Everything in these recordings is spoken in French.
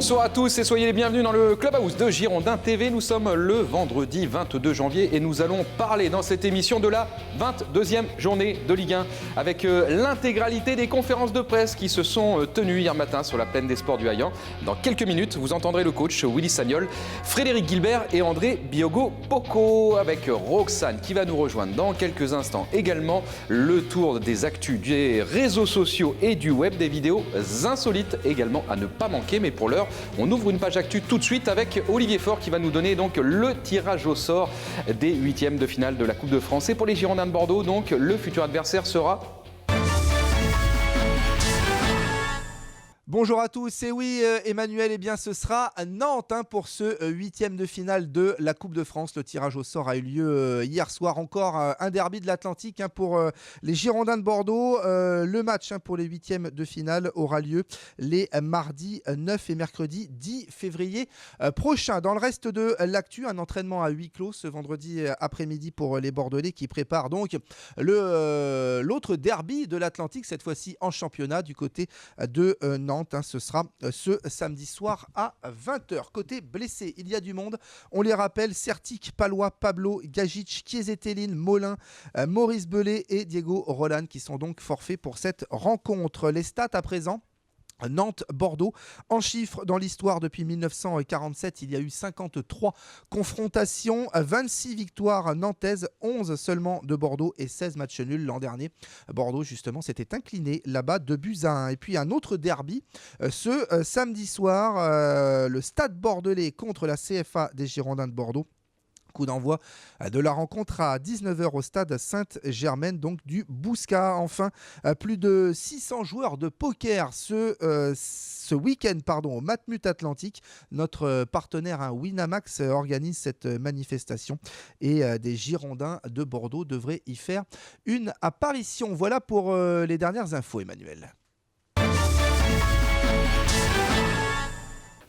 Bonsoir à tous et soyez les bienvenus dans le Clubhouse de Girondins TV. Nous sommes le vendredi 22 janvier et nous allons parler dans cette émission de la 22e journée de Ligue 1 avec l'intégralité des conférences de presse qui se sont tenues hier matin sur la plaine des sports du Haillan. Dans quelques minutes, vous entendrez le coach Willy Sagnol, Frédéric Guilbert et André Biogo-Pocco avec Roxane qui va nous rejoindre dans quelques instants. Également, le tour des actus des réseaux sociaux et du web, des vidéos insolites également à ne pas manquer. Mais pour l'heure, on ouvre une page actu tout de suite avec Olivier Faure qui va nous donner donc le tirage au sort des huitièmes de finale de la Coupe de France. Et pour les Girondins de Bordeaux, donc le futur adversaire sera... Bonjour à tous, et oui Emmanuel, eh bien ce sera Nantes pour ce huitième de finale de la Coupe de France. Le tirage au sort a eu lieu hier soir, encore un derby de l'Atlantique pour les Girondins de Bordeaux. Le match pour les huitièmes de finale aura lieu les mardis 9 et mercredi 10 février prochains. Dans le reste de l'actu, un entraînement à huis clos ce vendredi après-midi pour les Bordelais qui préparent donc l'autre derby de l'Atlantique, cette fois-ci en championnat du côté de Nantes. Ce sera ce samedi soir à 20h. Côté blessé, il y a du monde. On les rappelle, Certic, Palois, Pablo, Gagic, Kiesetelin, Molin, Maurice Belay et Diego Roland qui sont donc forfaits pour cette rencontre. Les stats à présent. Nantes-Bordeaux, en chiffres dans l'histoire depuis 1947, il y a eu 53 confrontations, 26 victoires nantaises, 11 seulement de Bordeaux et 16 matchs nuls l'an dernier. Bordeaux justement s'était incliné là-bas 2-1. Et puis un autre derby ce samedi soir, le Stade Bordelais contre la CFA des Girondins de Bordeaux. Coup d'envoi de la rencontre à 19h au stade Sainte-Germaine, donc du Bouscat. Enfin, plus de 600 joueurs de poker ce week-end au Matmut Atlantique. Notre partenaire Winamax organise cette manifestation et des Girondins de Bordeaux devraient y faire une apparition. Voilà pour les dernières infos, Emmanuel.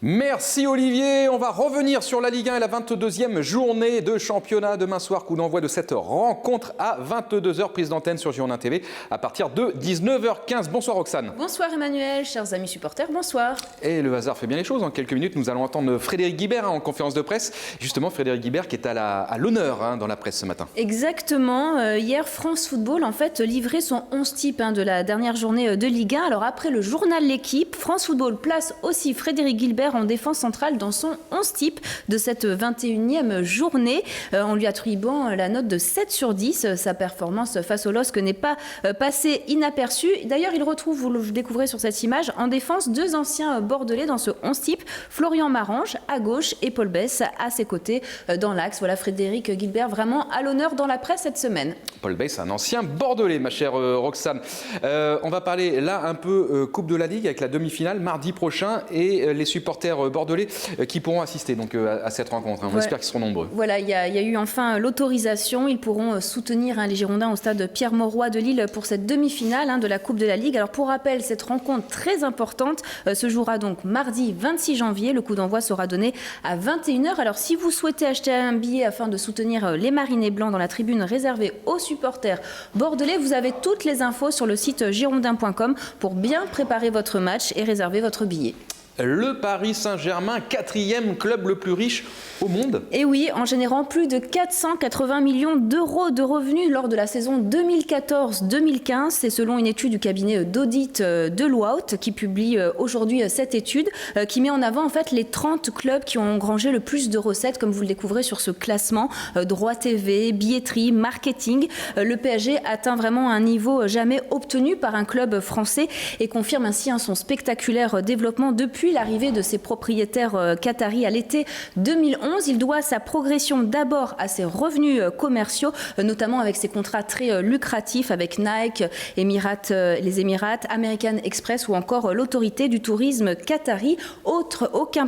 Merci Olivier, on va revenir sur la Ligue 1 et la 22e journée de championnat. Demain soir, coup d'envoi de cette rencontre à 22h, prise d'antenne sur Girondins TV à partir de 19h15. Bonsoir Roxane. Bonsoir Emmanuel, chers amis supporters, bonsoir. Et le hasard fait bien les choses, en quelques minutes nous allons entendre Frédéric Guilbert en conférence de presse. Justement Frédéric Guilbert qui est à l'honneur dans la presse ce matin. Exactement, hier France Football en fait livrait son 11 type de la dernière journée de Ligue 1. Alors après le journal L'équipe, France Football place aussi Frédéric Guilbert en défense centrale dans son 11 type de cette 21e journée, en lui attribuant la note de 7 sur 10. Sa performance face au LOSC n'est pas passée inaperçue. D'ailleurs, il retrouve, vous le découvrez sur cette image, en défense deux anciens bordelais dans ce 11 type, Florian Marange à gauche et Paul Bess à ses côtés dans l'axe. Voilà Frédéric Guilbert vraiment à l'honneur dans la presse cette semaine. Paul Bess, un ancien bordelais, ma chère Roxane. On va parler là un peu Coupe de la Ligue avec la demi-finale mardi prochain et les supporters bordelais qui pourront assister donc à cette rencontre. On espère qu'ils seront nombreux. Voilà, il y a eu enfin l'autorisation. Ils pourront soutenir les Girondins au stade Pierre-Mauroy de Lille pour cette demi-finale de la Coupe de la Ligue. Alors pour rappel, cette rencontre très importante se jouera donc mardi 26 janvier. Le coup d'envoi sera donné à 21h. Alors si vous souhaitez acheter un billet afin de soutenir les Marinés Blancs dans la tribune réservée aux supporters bordelais, vous avez toutes les infos sur le site girondins.com pour bien préparer votre match et réserver votre billet. Le Paris Saint-Germain, 4e club le plus riche au monde. Et oui, en générant plus de 480 millions d'euros de revenus lors de la saison 2014-2015. C'est selon une étude du cabinet d'audit Deloitte qui publie aujourd'hui cette étude qui met en avant en fait les 30 clubs qui ont engrangé le plus de recettes, comme vous le découvrez sur ce classement. Droits TV, billetterie, marketing. Le PSG atteint vraiment un niveau jamais obtenu par un club français et confirme ainsi son spectaculaire développement depuis l'arrivée de ses propriétaires qataris à l'été 2011. Il doit sa progression d'abord à ses revenus commerciaux, notamment avec ses contrats très lucratifs avec Nike, les Émirats, American Express ou encore l'autorité du tourisme qatari. Aucun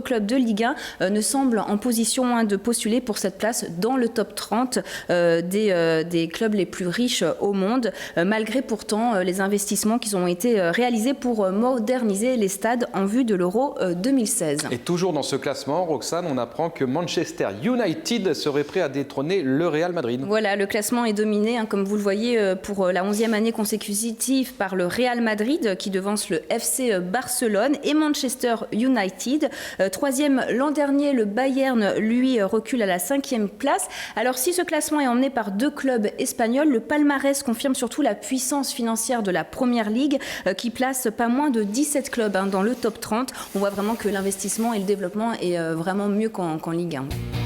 club de Ligue 1 ne semble en position de postuler pour cette place dans le top 30 des clubs les plus riches au monde, malgré pourtant les investissements qui ont été réalisés pour moderniser les stades en vue de l'Euro 2016. Et toujours dans ce classement, Roxane, on apprend que Manchester United serait prêt à détrôner le Real Madrid. Voilà, le classement est dominé, comme vous le voyez, pour la 11e année consécutive par le Real Madrid qui devance le FC Barcelone et Manchester United. Troisième l'an dernier, le Bayern, lui, recule à la 5e place. Alors si ce classement est emmené par 2 clubs espagnols, le palmarès confirme surtout la puissance financière de la Première Ligue qui place pas moins de 17 clubs dans le top 30. On voit vraiment que l'investissement et le développement est vraiment mieux qu'en Ligue 1.